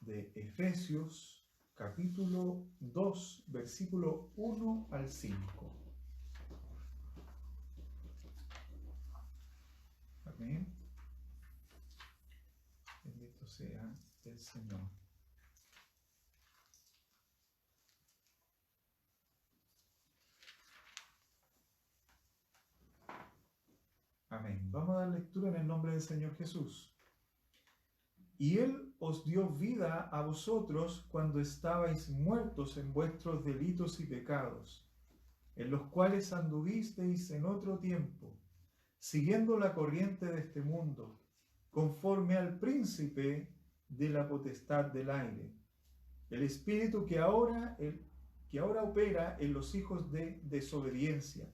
de Efesios, capítulo 2, versículo 1 al 5. Amén. Bendito sea el Señor. Amén. Vamos a dar lectura en el nombre del Señor Jesús. Y Él os dio vida a vosotros cuando estabais muertos en vuestros delitos y pecados, en los cuales anduvisteis en otro tiempo, siguiendo la corriente de este mundo, conforme al príncipe de la potestad del aire, el espíritu que ahora opera en los hijos de desobediencia,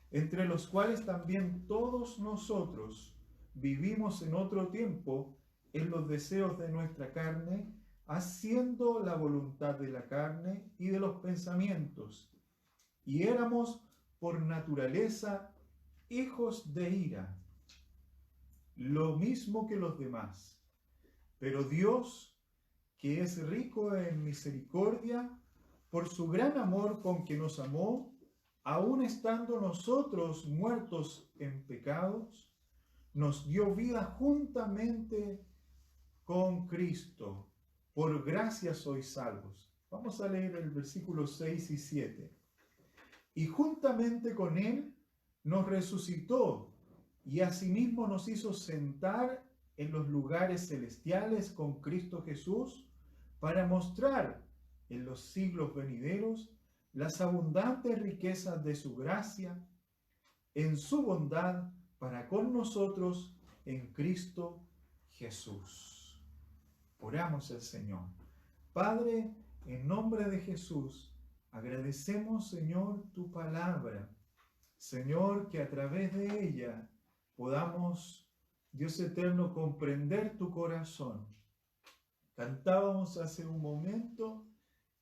entre los cuales también todos nosotros vivimos en otro tiempo en los deseos de nuestra carne, haciendo la voluntad de la carne y de los pensamientos, y éramos por naturaleza hijos de ira, lo mismo que los demás. Pero Dios, que es rico en misericordia, por su gran amor con que nos amó, aun estando nosotros muertos en pecados, nos dio vida juntamente con Cristo. Por gracia sois salvos. Vamos a leer el versículo 6 y 7. Y juntamente con Él nos resucitó y asimismo nos hizo sentar en los lugares celestiales con Cristo Jesús, para mostrar en los siglos venideros las abundantes riquezas de su gracia en su bondad para con nosotros en Cristo Jesús. Oramos al Señor. Padre, en nombre de Jesús, agradecemos, Señor, tu palabra. Señor, que a través de ella podamos, Dios eterno, comprender tu corazón. Cantábamos hace un momento,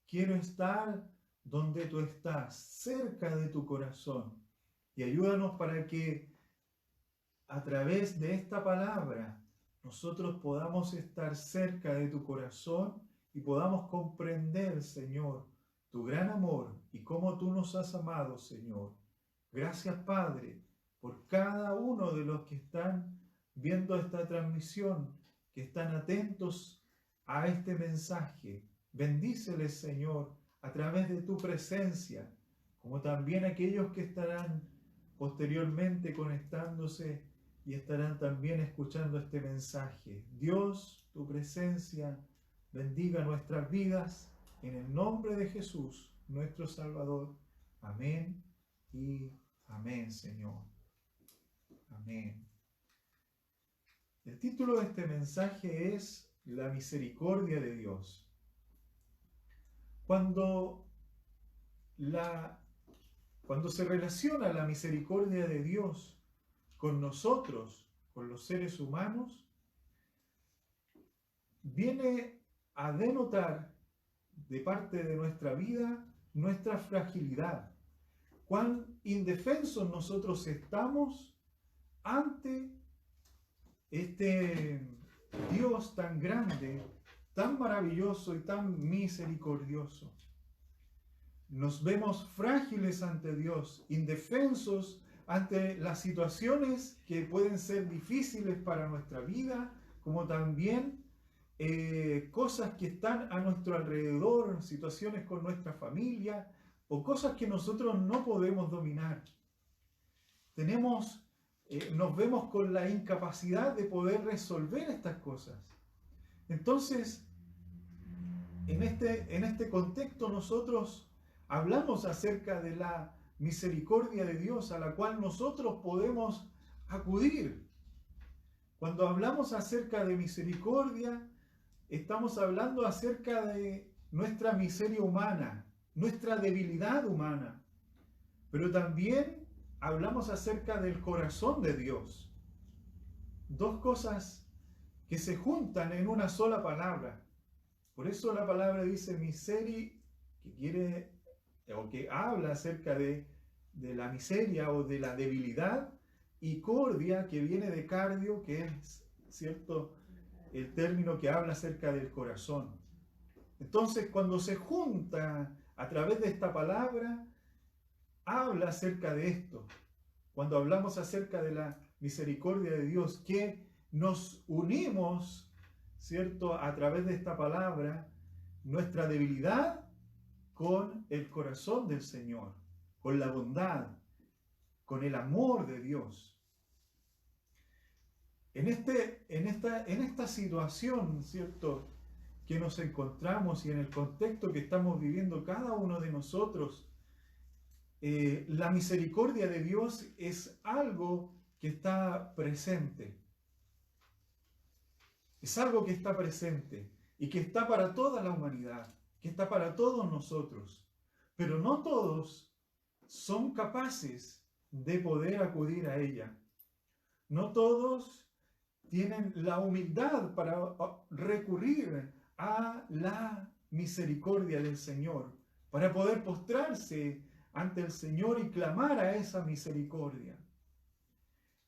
quiero estar donde tú estás, cerca de tu corazón. Y ayúdanos para que a través de esta palabra nosotros podamos estar cerca de tu corazón y podamos comprender, Señor, tu gran amor y cómo tú nos has amado, Señor. Gracias, Padre, por cada uno de los que están viendo esta transmisión, que están atentos a este mensaje. Bendíceles, Señor, a través de tu presencia, como también aquellos que estarán posteriormente conectándose y estarán también escuchando este mensaje. Dios, tu presencia bendiga nuestras vidas en el nombre de Jesús, nuestro Salvador. Amén y amén, Señor. Amén. El título de este mensaje es La misericordia de Dios. Cuando se relaciona la misericordia de Dios con nosotros, con los seres humanos, viene a denotar de parte de nuestra vida nuestra fragilidad, cuán indefensos nosotros estamos ante este Dios tan grande, tan maravilloso y tan misericordioso. Nos vemos frágiles ante Dios, indefensos ante las situaciones que pueden ser difíciles para nuestra vida, como también cosas que están a nuestro alrededor, situaciones con nuestra familia o cosas que nosotros no podemos dominar. Nos vemos con la incapacidad de poder resolver estas cosas. Entonces, en este contexto nosotros hablamos acerca de la misericordia de Dios a la cual nosotros podemos acudir. Cuando hablamos acerca de misericordia, estamos hablando acerca de nuestra miseria humana, nuestra debilidad humana, pero también hablamos acerca del corazón de Dios. Dos cosas que se juntan en una sola palabra. Por eso la palabra dice miseria, que habla acerca de la miseria o de la debilidad, y cordia, que viene de cardio, que es, ¿cierto?, el término que habla acerca del corazón. Entonces, cuando se junta a través de esta palabra, habla acerca de esto. Cuando hablamos acerca de la misericordia de Dios, que nos unimos, ¿cierto?, a través de esta palabra, nuestra debilidad con el corazón del Señor, con la bondad, con el amor de Dios. En esta situación, ¿cierto?, que nos encontramos y en el contexto que estamos viviendo cada uno de nosotros, la misericordia de Dios es algo que está presente. Es algo que está presente y que está para toda la humanidad, que está para todos nosotros. Pero no todos son capaces de poder acudir a ella. No todos tienen la humildad para recurrir a la misericordia del Señor, para poder postrarse ante el Señor y clamar a esa misericordia.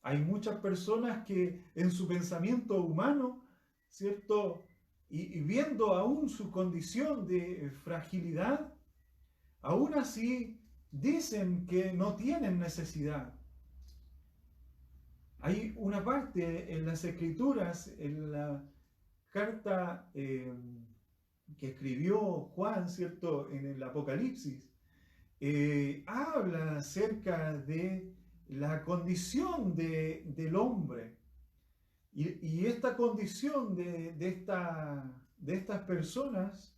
Hay muchas personas que en su pensamiento humano, ¿cierto?, y viendo aún su condición de fragilidad, aún así dicen que no tienen necesidad. Hay una parte en las Escrituras, en la carta que escribió Juan, ¿cierto?, en el Apocalipsis, habla acerca de la condición del hombre. Y esta condición de estas personas,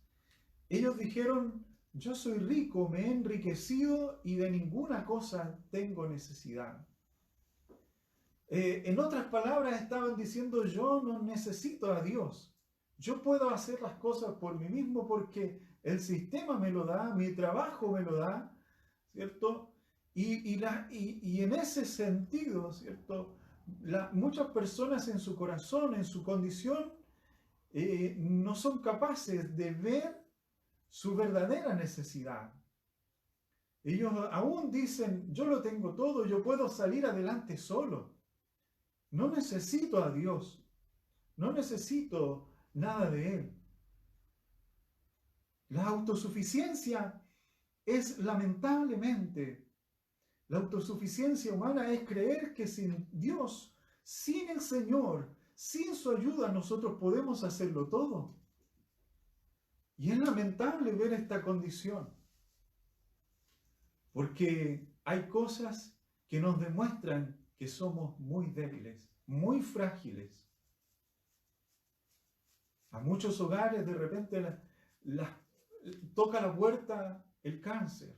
ellos dijeron: yo soy rico, me he enriquecido y de ninguna cosa tengo necesidad. En otras palabras, estaban diciendo: yo no necesito a Dios. Yo puedo hacer las cosas por mí mismo porque el sistema me lo da, mi trabajo me lo da, ¿cierto? Y en ese sentido, ¿cierto?, muchas personas en su corazón, en su condición, no son capaces de ver su verdadera necesidad. Ellos aún dicen: yo lo tengo todo, yo puedo salir adelante solo. No necesito a Dios, no necesito nada de Él. La autosuficiencia es, lamentablemente, la autosuficiencia humana es creer que sin Dios, sin el Señor, sin su ayuda, nosotros podemos hacerlo todo. Y es lamentable ver esta condición, porque hay cosas que nos demuestran que somos muy débiles, muy frágiles. A muchos hogares de repente toca la puerta el cáncer,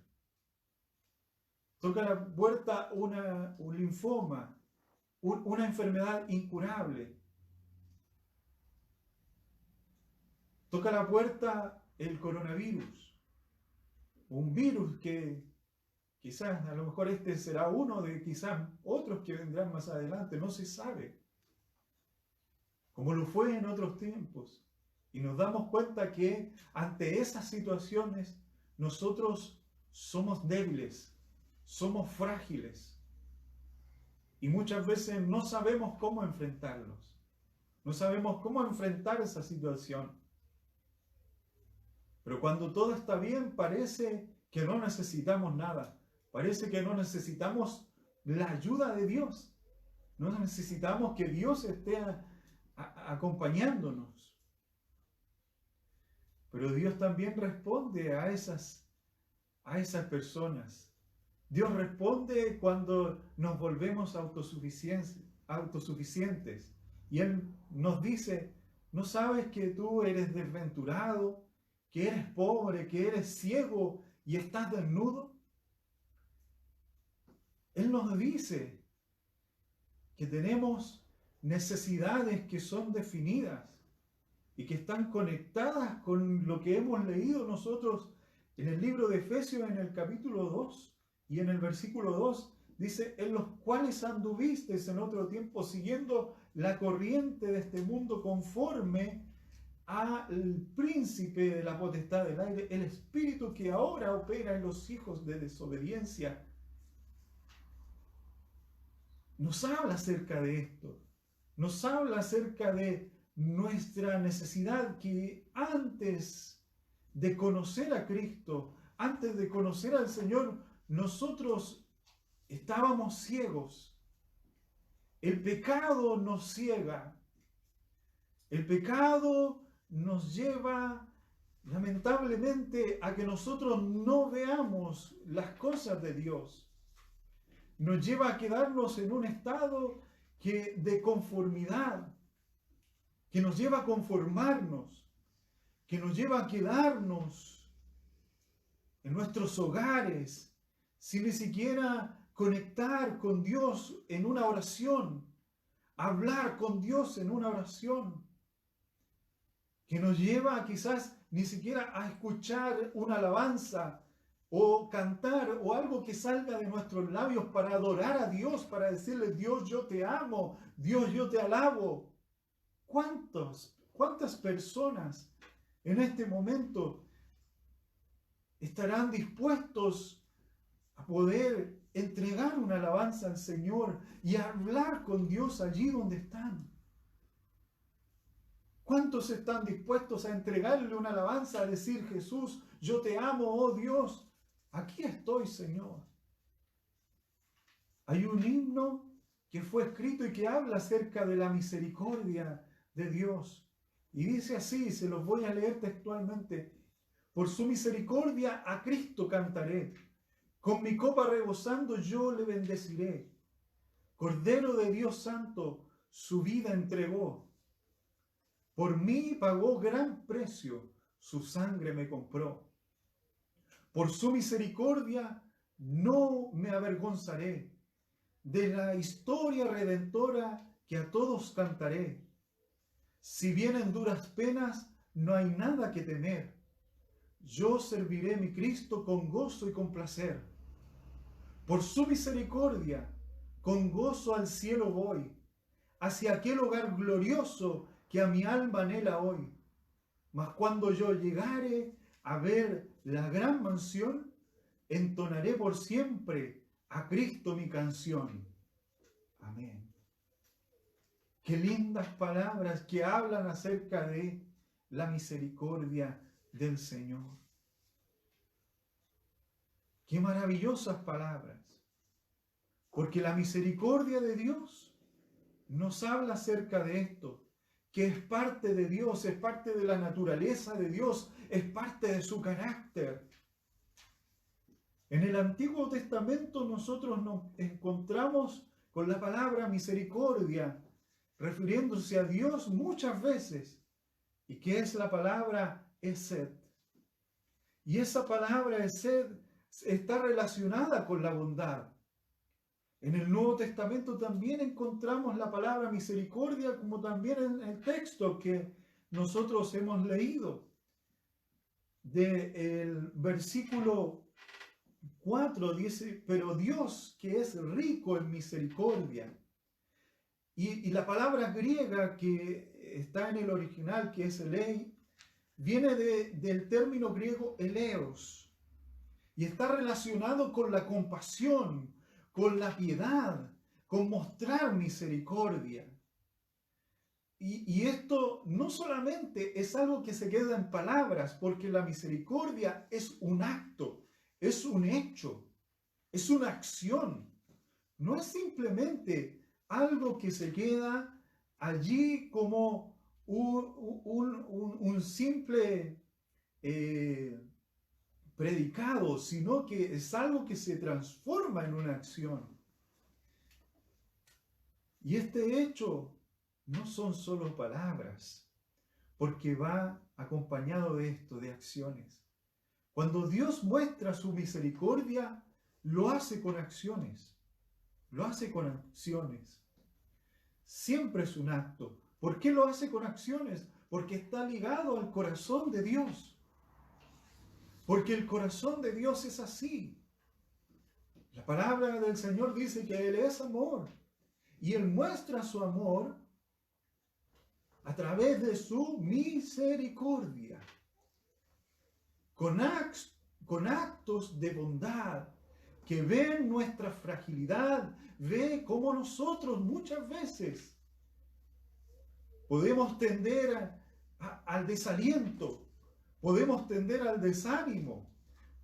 toca la puerta un linfoma, una enfermedad incurable. Toca la puerta el coronavirus, un virus que quizás, a lo mejor este será uno de quizás otros que vendrán más adelante, no se sabe, como lo fue en otros tiempos. Y nos damos cuenta que ante esas situaciones nosotros somos débiles, somos frágiles. Y muchas veces no sabemos cómo enfrentarlos. No sabemos cómo enfrentar esa situación. Pero cuando todo está bien, parece que no necesitamos nada. Parece que no necesitamos la ayuda de Dios. No necesitamos que Dios esté acompañándonos. Pero Dios también responde a esas personas. Dios responde cuando nos volvemos autosuficientes. Y Él nos dice: ¿no sabes que tú eres desventurado, que eres pobre, que eres ciego y estás desnudo? Él nos dice que tenemos necesidades que son definidas y que están conectadas con lo que hemos leído nosotros en el libro de Efesios, en el capítulo 2 y en el versículo 2. Dice: en los cuales anduvisteis en otro tiempo siguiendo la corriente de este mundo, conforme al príncipe de la potestad del aire, el espíritu que ahora opera en los hijos de desobediencia. Nos habla acerca de esto. Nos habla acerca de nuestra necesidad que antes de conocer a Cristo, antes de conocer al Señor, nosotros estábamos ciegos. El pecado nos ciega. El pecado nos lleva lamentablemente a que nosotros no veamos las cosas de Dios. Nos lleva a quedarnos en un estado de conformidad, que nos lleva a conformarnos, que nos lleva a quedarnos en nuestros hogares sin ni siquiera conectar con Dios en una oración, hablar con Dios en una oración, que nos lleva quizás ni siquiera a escuchar una alabanza o cantar o algo que salga de nuestros labios para adorar a Dios, para decirle: Dios, yo te amo, Dios, yo te alabo. ¿Cuántas personas en este momento estarán dispuestos a poder entregar una alabanza al Señor y hablar con Dios allí donde están? ¿Cuántos están dispuestos a entregarle una alabanza, a decir: Jesús, yo te amo, oh Dios, aquí estoy, Señor? Hay un himno que fue escrito y que habla acerca de la misericordia de Dios. Y dice así, se los voy a leer textualmente: por su misericordia a Cristo cantaré, con mi copa rebosando yo le bendeciré. Cordero de Dios Santo, su vida entregó. Por mí pagó gran precio, su sangre me compró. Por su misericordia no me avergonzaré de la historia redentora que a todos cantaré. Si vienen duras penas, no hay nada que temer. Yo serviré a mi Cristo con gozo y con placer. Por su misericordia, con gozo al cielo voy, hacia aquel hogar glorioso que a mi alma anhela hoy. Mas cuando yo llegare a ver la gran mansión, entonaré por siempre a Cristo mi canción. Amén. Qué lindas palabras que hablan acerca de la misericordia del Señor. Qué maravillosas palabras. Porque la misericordia de Dios nos habla acerca de esto, que es parte de Dios, es parte de la naturaleza de Dios, es parte de su carácter. En el Antiguo Testamento nosotros nos encontramos con la palabra misericordia, refiriéndose a Dios muchas veces, y que es la palabra Esed. Y esa palabra Esed está relacionada con la bondad. En el Nuevo Testamento también encontramos la palabra misericordia, como también en el texto que nosotros hemos leído. Del versículo 4 dice: pero Dios, que es rico en misericordia. Y la palabra griega que está en el original, que es elei, viene del término griego eleos. Y está relacionado con la compasión, con la piedad, con mostrar misericordia. Y esto no solamente es algo que se queda en palabras, porque la misericordia es un acto, es un hecho, es una acción. No es simplemente algo que se queda allí como un simple predicado, sino que es algo que se transforma en una acción. Y este hecho no son solo palabras, porque va acompañado de esto, de acciones. Cuando Dios muestra su misericordia, lo hace con acciones. Lo hace con acciones. Siempre es un acto. ¿Por qué lo hace con acciones? Porque está ligado al corazón de Dios. Porque el corazón de Dios es así. La palabra del Señor dice que Él es amor. Y Él muestra su amor a través de su misericordia. Con actos de bondad que ven nuestra fragilidad, ve cómo nosotros muchas veces podemos tender al desaliento, podemos tender al desánimo,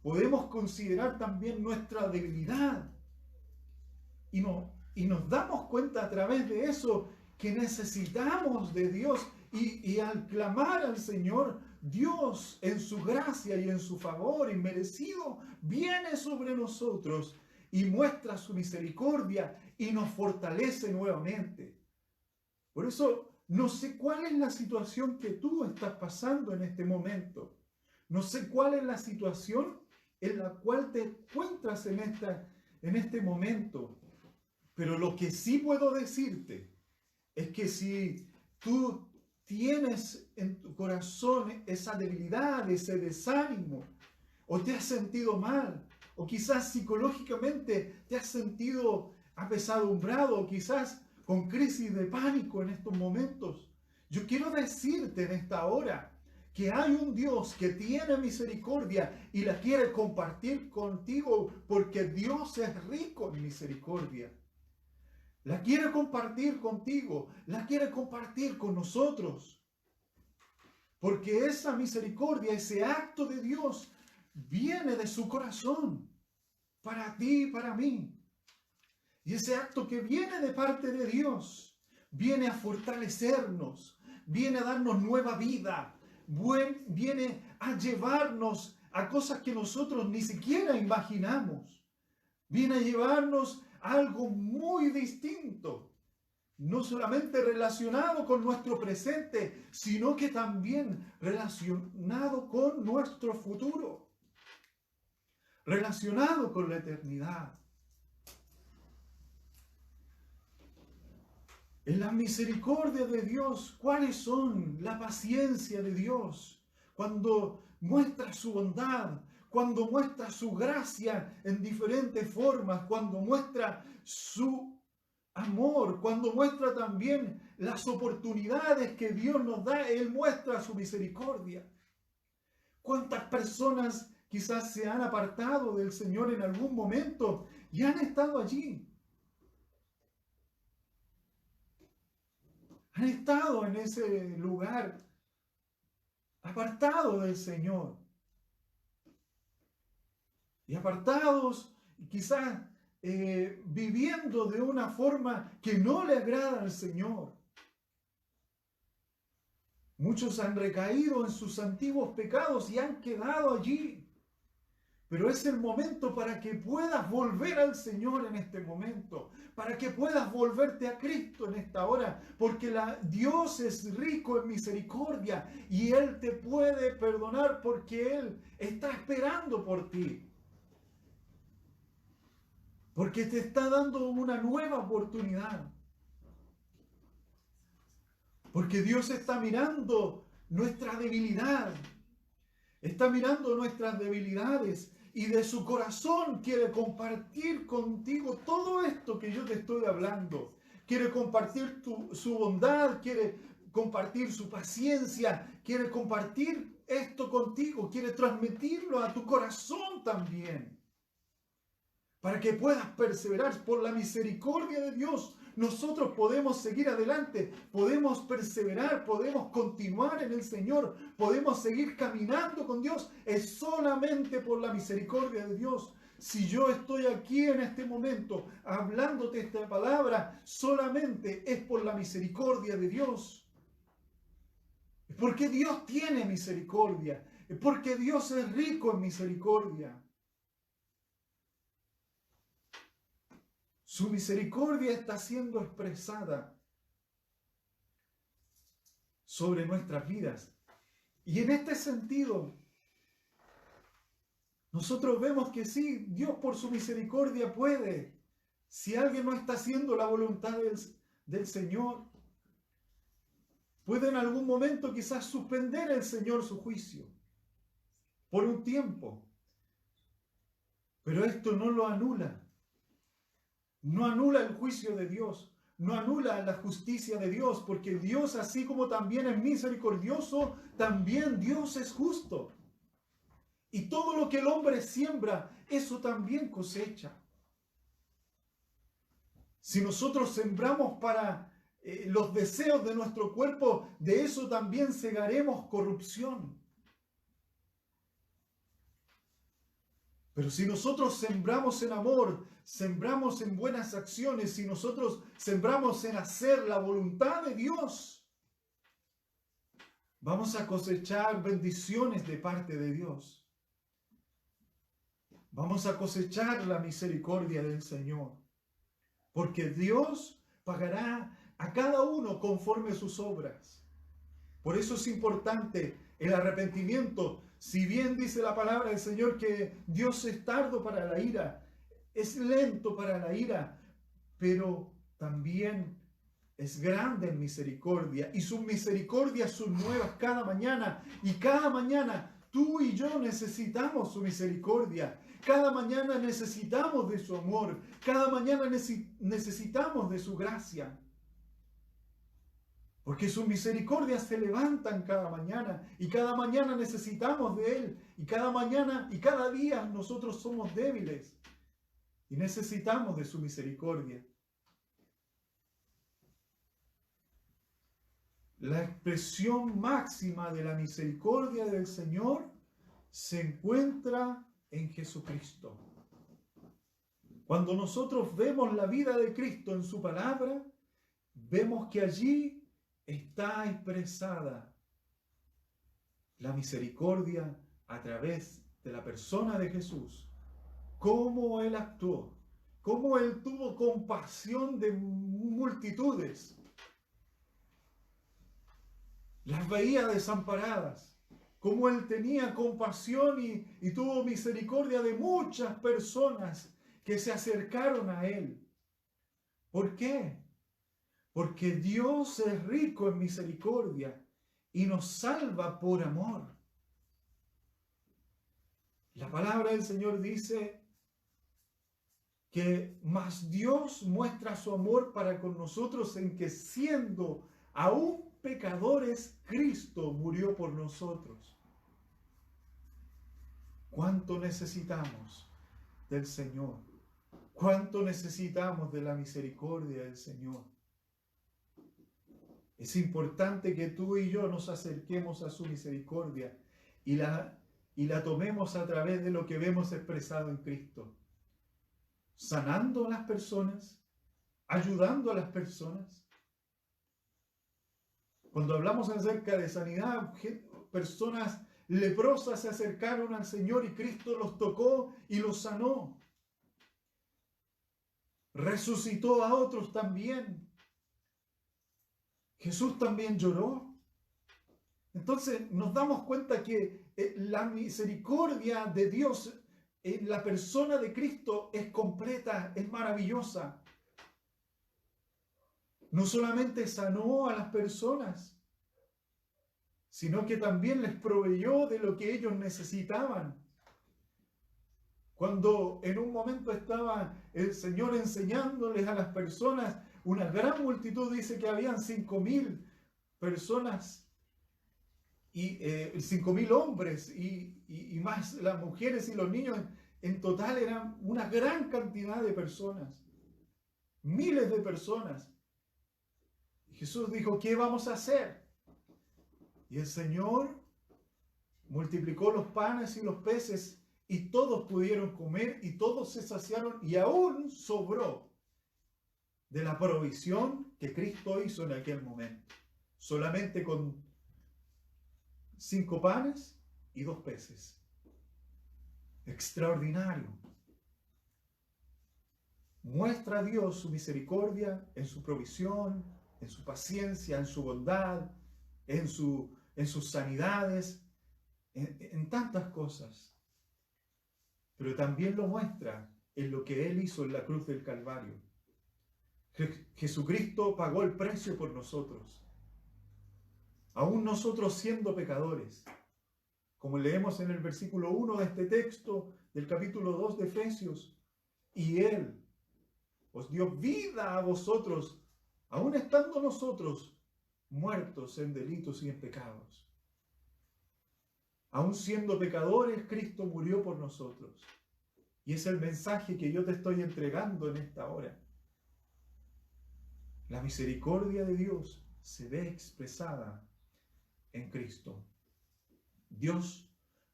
podemos considerar también nuestra debilidad. Y nos damos cuenta a través de eso que necesitamos de Dios. Y al clamar al Señor, Dios en su gracia y en su favor inmerecido viene sobre nosotros y muestra su misericordia y nos fortalece nuevamente. Por eso no sé cuál es la situación que tú estás pasando en este momento. No sé cuál es la situación en la cual te encuentras en este momento. Pero lo que sí puedo decirte es que si tú tienes en tu corazón esa debilidad, ese desánimo, o te has sentido mal, o quizás psicológicamente te has sentido apesadumbrado, o quizás con crisis de pánico en estos momentos, yo quiero decirte en esta hora que hay un Dios que tiene misericordia y la quiere compartir contigo, porque Dios es rico en misericordia. La quiere compartir contigo, la quiere compartir con nosotros. Porque esa misericordia, ese acto de Dios, viene de su corazón, para ti y para mí. Y ese acto que viene de parte de Dios, viene a fortalecernos, viene a darnos nueva vida, viene a llevarnos a cosas que nosotros ni siquiera imaginamos. Viene a llevarnos algo muy distinto, no solamente relacionado con nuestro presente, sino que también relacionado con nuestro futuro, relacionado con la eternidad. En la misericordia de Dios, ¿cuáles son? La paciencia de Dios, cuando muestra su bondad, cuando muestra su gracia en diferentes formas, cuando muestra su amor, cuando muestra también las oportunidades que Dios nos da, Él muestra su misericordia. ¿Cuántas personas quizás se han apartado del Señor en algún momento y han estado allí? Han estado en ese lugar, apartados del Señor. Y apartados, quizás viviendo de una forma que no le agrada al Señor. Muchos han recaído en sus antiguos pecados y han quedado allí. Pero es el momento para que puedas volver al Señor en este momento, para que puedas volverte a Cristo en esta hora, porque Dios es rico en misericordia y Él te puede perdonar porque Él está esperando por ti. Porque te está dando una nueva oportunidad. Porque Dios está mirando nuestra debilidad. Está mirando nuestras debilidades y de su corazón quiere compartir contigo todo esto que yo te estoy hablando. Quiere compartir su bondad, quiere compartir su paciencia, quiere compartir esto contigo, quiere transmitirlo a tu corazón también. Para que puedas perseverar por la misericordia de Dios. Nosotros podemos seguir adelante, podemos perseverar, podemos continuar en el Señor, podemos seguir caminando con Dios. Es solamente por la misericordia de Dios. Si yo estoy aquí en este momento hablándote esta palabra, solamente es por la misericordia de Dios. Es porque Dios tiene misericordia, es porque Dios es rico en misericordia. Su misericordia está siendo expresada sobre nuestras vidas. Y en este sentido, nosotros vemos que sí, Dios por su misericordia puede. Si alguien no está haciendo la voluntad del Señor, puede en algún momento quizás suspender el Señor su juicio por un tiempo. Pero esto no lo anula. No anula el juicio de Dios, no anula la justicia de Dios, porque Dios, así como también es misericordioso, también Dios es justo. Y todo lo que el hombre siembra, eso también cosecha. Si nosotros sembramos para los deseos de nuestro cuerpo, de eso también segaremos corrupción. Pero si nosotros sembramos en amor, sembramos en buenas acciones, si nosotros sembramos en hacer la voluntad de Dios, vamos a cosechar bendiciones de parte de Dios. Vamos a cosechar la misericordia del Señor. Porque Dios pagará a cada uno conforme a sus obras. Por eso es importante el arrepentimiento. Si bien dice la palabra del Señor que Dios es tardo para la ira, es lento para la ira, pero también es grande en misericordia, y sus misericordias son nuevas cada mañana, y cada mañana tú y yo necesitamos su misericordia. Cada mañana necesitamos de su amor, cada mañana necesitamos de su gracia. Porque sus misericordias se levantan cada mañana, y cada mañana necesitamos de Él, y cada mañana y cada día nosotros somos débiles y necesitamos de su misericordia. La expresión máxima de la misericordia del Señor se encuentra en Jesucristo. Cuando nosotros vemos la vida de Cristo en su palabra, vemos que allí está expresada la misericordia a través de la persona de Jesús. Cómo Él actuó, cómo Él tuvo compasión de multitudes. Las veía desamparadas, cómo Él tenía compasión y tuvo misericordia de muchas personas que se acercaron a Él. ¿Por qué? Porque Dios es rico en misericordia y nos salva por amor. La palabra del Señor dice que más Dios muestra su amor para con nosotros en que siendo aún pecadores, Cristo murió por nosotros. ¿Cuánto necesitamos del Señor? ¿Cuánto necesitamos de la misericordia del Señor? Es importante que tú y yo nos acerquemos a su misericordia y la tomemos a través de lo que vemos expresado en Cristo. Sanando a las personas, ayudando a las personas. Cuando hablamos acerca de sanidad, personas leprosas se acercaron al Señor y Cristo los tocó y los sanó. Resucitó a otros también. Jesús también lloró. Entonces nos damos cuenta que la misericordia de Dios en la persona de Cristo es completa, es maravillosa. No solamente sanó a las personas, sino que también les proveyó de lo que ellos necesitaban. Cuando en un momento estaba el Señor enseñándoles a las personas, una gran multitud, dice que habían 5.000 personas, y 5.000 hombres, y más las mujeres y los niños, en total eran una gran cantidad de personas, miles de personas. Jesús dijo, ¿qué vamos a hacer? Y el Señor multiplicó los panes y los peces y todos pudieron comer y todos se saciaron y aún sobró de la provisión que Cristo hizo en aquel momento. Solamente con 5 panes y 2 peces. Extraordinario. Muestra a Dios su misericordia en su provisión, en su paciencia, en su bondad, en sus sanidades, en tantas cosas. Pero también lo muestra en lo que Él hizo en la cruz del Calvario. Jesucristo pagó el precio por nosotros. Aún nosotros siendo pecadores. Como leemos en el versículo 1 de este texto del capítulo 2 de Efesios. Y Él os dio vida a vosotros, aún estando nosotros muertos en delitos y en pecados. Aún siendo pecadores, Cristo murió por nosotros. Y es el mensaje que yo te estoy entregando en esta hora. La misericordia de Dios se ve expresada en Cristo. Dios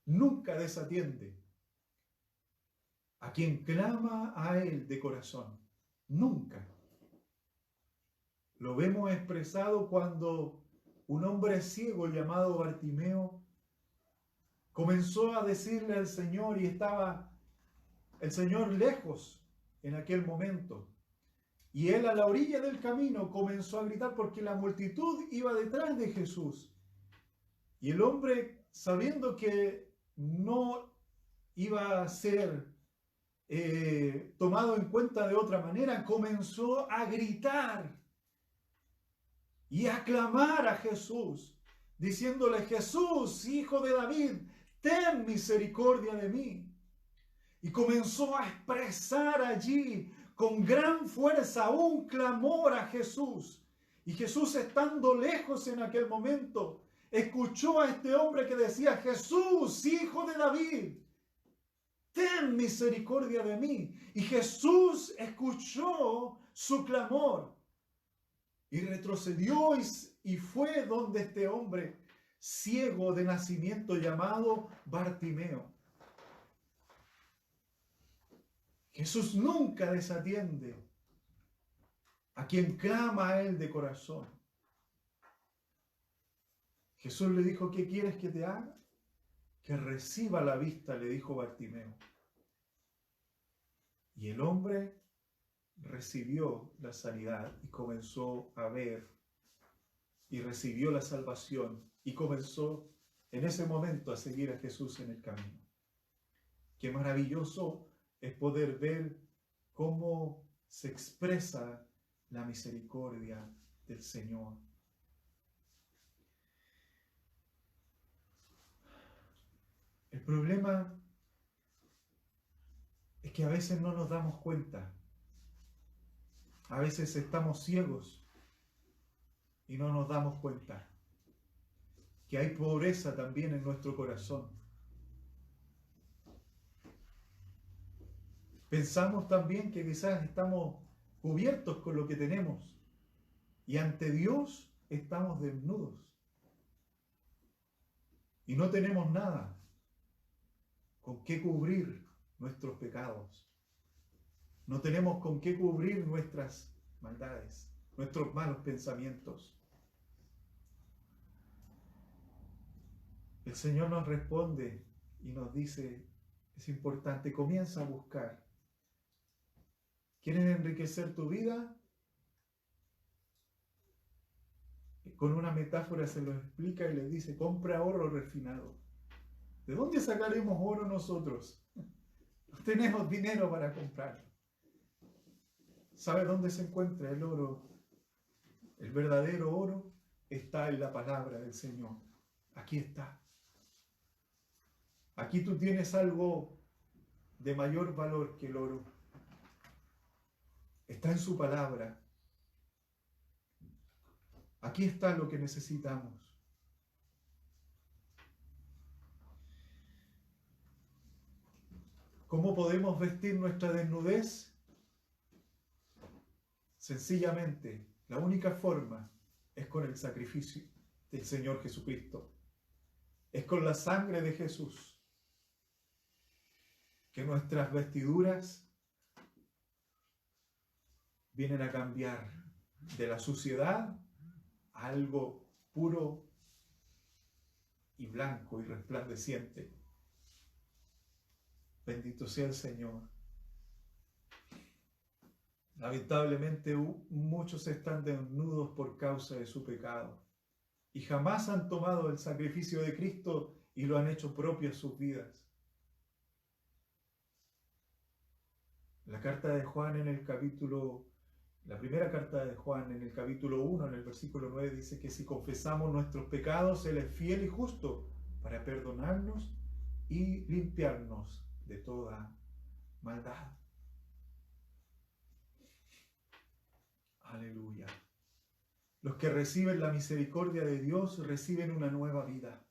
nunca desatiende a quien clama a Él de corazón. Nunca. Lo vemos expresado cuando un hombre ciego llamado Bartimeo comenzó a decirle al Señor, y estaba el Señor lejos en aquel momento. Y él a la orilla del camino comenzó a gritar porque la multitud iba detrás de Jesús. Y el hombre, sabiendo que no iba a ser tomado en cuenta de otra manera, comenzó a gritar y a clamar a Jesús, diciéndole: Jesús, hijo de David, ten misericordia de mí. Y comenzó a expresar allí con gran fuerza un clamor a Jesús. Y Jesús, estando lejos en aquel momento, escuchó a este hombre que decía: Jesús, hijo de David, ten misericordia de mí. Y Jesús escuchó su clamor y retrocedió y fue donde este hombre ciego de nacimiento llamado Bartimeo. Jesús nunca desatiende a quien clama a Él de corazón. Jesús le dijo: ¿qué quieres que te haga? Que reciba la vista, le dijo Bartimeo. Y el hombre recibió la sanidad y comenzó a ver y recibió la salvación y comenzó en ese momento a seguir a Jesús en el camino. Qué maravilloso es poder ver cómo se expresa la misericordia del Señor. El problema es que a veces no nos damos cuenta. A veces estamos ciegos y no nos damos cuenta que hay pobreza también en nuestro corazón. Pensamos también que quizás estamos cubiertos con lo que tenemos y ante Dios estamos desnudos y no tenemos nada con qué cubrir nuestros pecados. No tenemos con qué cubrir nuestras maldades, nuestros malos pensamientos. El Señor nos responde y nos dice: es importante, comienza a buscar. ¿Quieres enriquecer tu vida? Con una metáfora se lo explica y le dice: compra oro refinado. ¿De dónde sacaremos oro nosotros? No tenemos dinero para comprarlo. ¿Sabe dónde se encuentra el oro? El verdadero oro está en la palabra del Señor. Aquí está. Aquí tú tienes algo de mayor valor que el oro. Está en su palabra. Aquí está lo que necesitamos. ¿Cómo podemos vestir nuestra desnudez? Sencillamente, la única forma es con el sacrificio del Señor Jesucristo. Es con la sangre de Jesús que nuestras vestiduras vienen a cambiar de la suciedad a algo puro y blanco y resplandeciente. Bendito sea el Señor. Lamentablemente muchos están desnudos por causa de su pecado y jamás han tomado el sacrificio de Cristo y lo han hecho propio a sus vidas. La carta de Juan la primera carta de Juan en el capítulo 1, en el versículo 9, dice que si confesamos nuestros pecados, Él es fiel y justo para perdonarnos y limpiarnos de toda maldad. Aleluya. Los que reciben la misericordia de Dios reciben una nueva vida.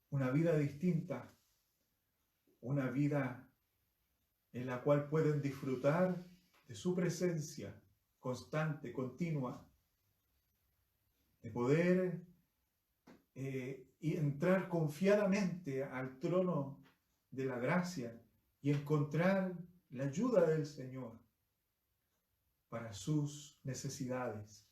Una vida distinta. Una vida en la cual pueden disfrutar de su presencia constante, continua, de poder y entrar confiadamente al trono de la gracia y encontrar la ayuda del Señor para sus necesidades.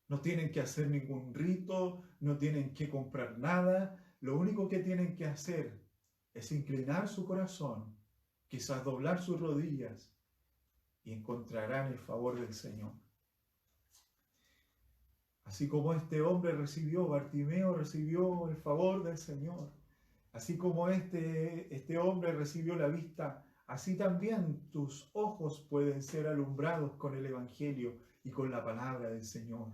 No tienen que hacer ningún rito, no tienen que comprar nada. Lo único que tienen que hacer es inclinar su corazón, quizás doblar sus rodillas, y encontrarán el favor del Señor. Así como este hombre recibió, Bartimeo recibió el favor del Señor. Así como este hombre recibió la vista, así también tus ojos pueden ser alumbrados con el Evangelio y con la palabra del Señor.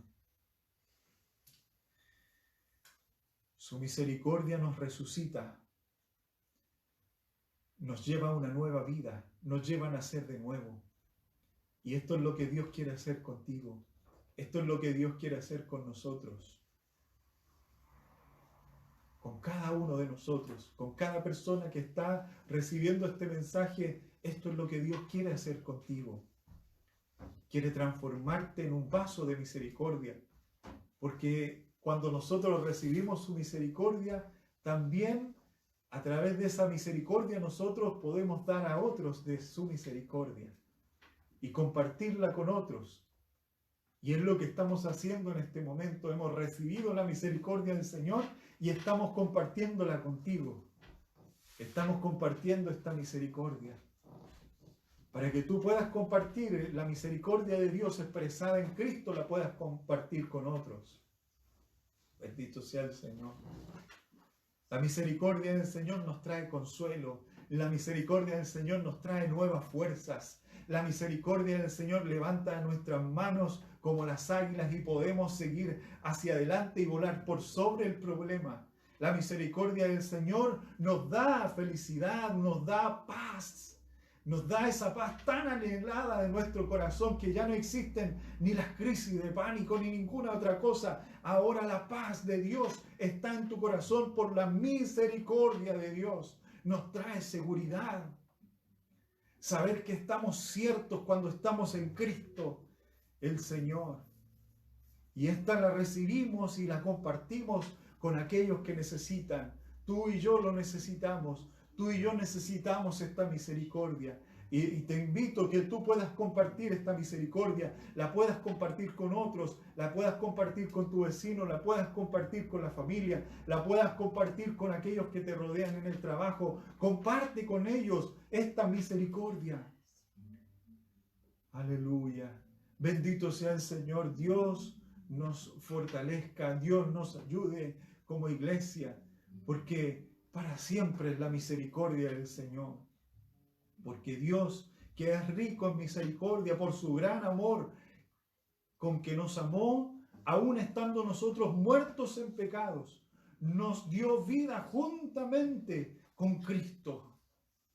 Su misericordia nos resucita, nos lleva a una nueva vida, nos lleva a nacer de nuevo. Y esto es lo que Dios quiere hacer contigo. Esto es lo que Dios quiere hacer con nosotros. Con cada uno de nosotros, con cada persona que está recibiendo este mensaje, esto es lo que Dios quiere hacer contigo. Quiere transformarte en un vaso de misericordia. Porque cuando nosotros recibimos su misericordia, también a través de esa misericordia nosotros podemos dar a otros de su misericordia y compartirla con otros. Y es lo que estamos haciendo en este momento. Hemos recibido la misericordia del Señor y estamos compartiéndola contigo. Estamos compartiendo esta misericordia para que tú puedas compartir la misericordia de Dios expresada en Cristo, la puedas compartir con otros. Bendito sea el Señor. La misericordia del Señor nos trae consuelo. La misericordia del Señor nos trae nuevas fuerzas. La misericordia del Señor levanta nuestras manos como las águilas y podemos seguir hacia adelante y volar por sobre el problema. La misericordia del Señor nos da felicidad, nos da paz. Nos da esa paz tan anhelada de nuestro corazón que ya no existen ni las crisis de pánico ni ninguna otra cosa. Ahora la paz de Dios está en tu corazón por la misericordia de Dios. Nos trae seguridad. Saber que estamos ciertos cuando estamos en Cristo, el Señor. Y esta la recibimos y la compartimos con aquellos que necesitan. Tú y yo lo necesitamos. Tú y yo necesitamos esta misericordia. Y te invito a que tú puedas compartir esta misericordia, la puedas compartir con otros, la puedas compartir con tu vecino, la puedas compartir con la familia, la puedas compartir con aquellos que te rodean en el trabajo. Comparte con ellos esta misericordia. Aleluya. Bendito sea el Señor. Dios nos fortalezca, Dios nos ayude como iglesia, porque para siempre es la misericordia del Señor. Porque Dios, que es rico en misericordia por su gran amor con que nos amó, aun estando nosotros muertos en pecados, nos dio vida juntamente con Cristo.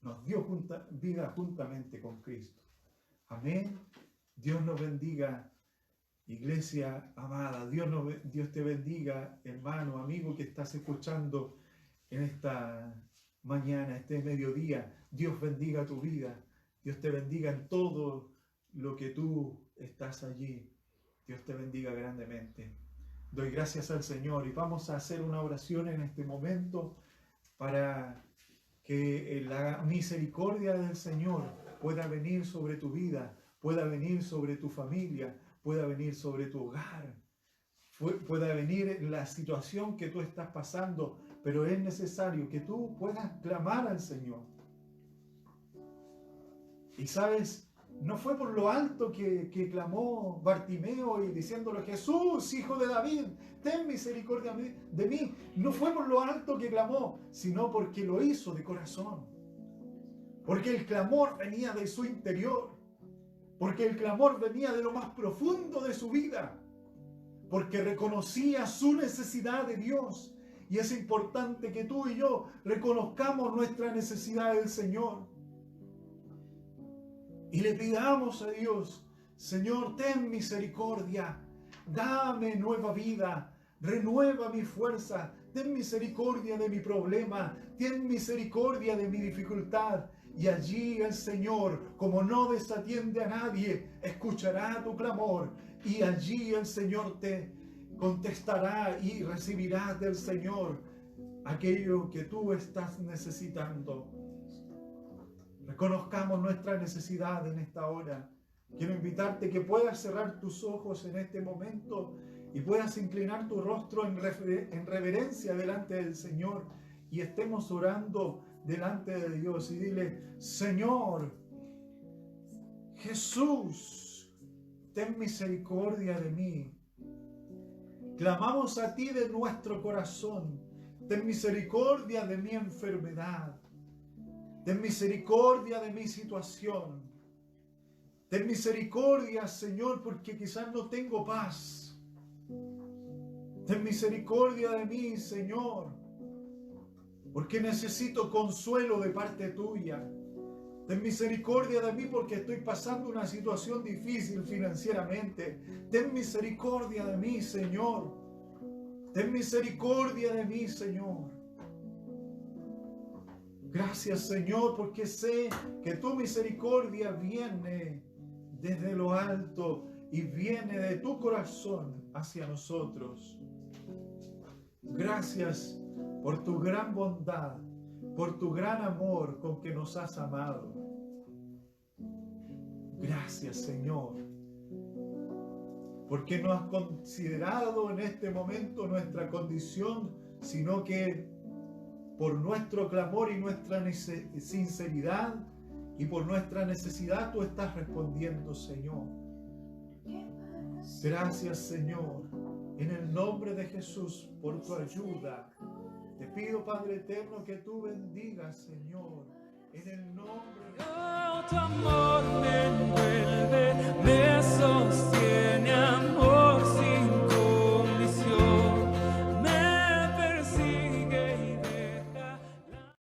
Nos dio vida juntamente con Cristo. Amén. Dios nos bendiga, iglesia amada. Dios te bendiga, hermano, amigo que estás escuchando en esta mañana, este mediodía. Dios bendiga tu vida. Dios te bendiga en todo lo que tú estás allí. Dios te bendiga grandemente. Doy gracias al Señor y vamos a hacer una oración en este momento para que la misericordia del Señor pueda venir sobre tu vida, pueda venir sobre tu familia, pueda venir sobre tu hogar, pueda venir en la situación que tú estás pasando, pero es necesario que tú puedas clamar al Señor. Y sabes, no fue por lo alto que clamó Bartimeo y diciéndole: Jesús, hijo de David, ten misericordia de mí. No fue por lo alto que clamó, sino porque lo hizo de corazón. Porque el clamor venía de su interior. Porque el clamor venía de lo más profundo de su vida. Porque reconocía su necesidad de Dios. Y es importante que tú y yo reconozcamos nuestra necesidad del Señor. Y le pidamos a Dios: Señor, ten misericordia, dame nueva vida, renueva mi fuerza, ten misericordia de mi problema, ten misericordia de mi dificultad. Y allí el Señor, como no desatiende a nadie, escuchará tu clamor. Y allí el Señor te contestará y recibirás del Señor aquello que tú estás necesitando. Reconozcamos nuestra necesidad en esta hora. Quiero invitarte que puedas cerrar tus ojos en este momento y puedas inclinar tu rostro en reverencia delante del Señor y estemos orando delante de Dios y dile: Señor Jesús, ten misericordia de mí. Clamamos a ti de nuestro corazón. Ten misericordia de mi enfermedad. Ten misericordia de mi situación. Ten misericordia, Señor, porque quizás no tengo paz. Ten misericordia de mí, Señor, porque necesito consuelo de parte tuya. Ten misericordia de mí porque estoy pasando una situación difícil financieramente. Ten misericordia de mí, Señor. Ten misericordia de mí, Señor. Gracias, Señor, porque sé que tu misericordia viene desde lo alto y viene de tu corazón hacia nosotros. Gracias por tu gran bondad, por tu gran amor con que nos has amado. Gracias, Señor, porque no has considerado en este momento nuestra condición, sino que por nuestro clamor y nuestra sinceridad y por nuestra necesidad tú estás respondiendo, Señor. Gracias, Señor, en el nombre de Jesús, por tu ayuda. Te pido, Padre eterno, que tú bendigas, Señor, en el nombre de... Tu amor me envuelve, me sostiene a mí.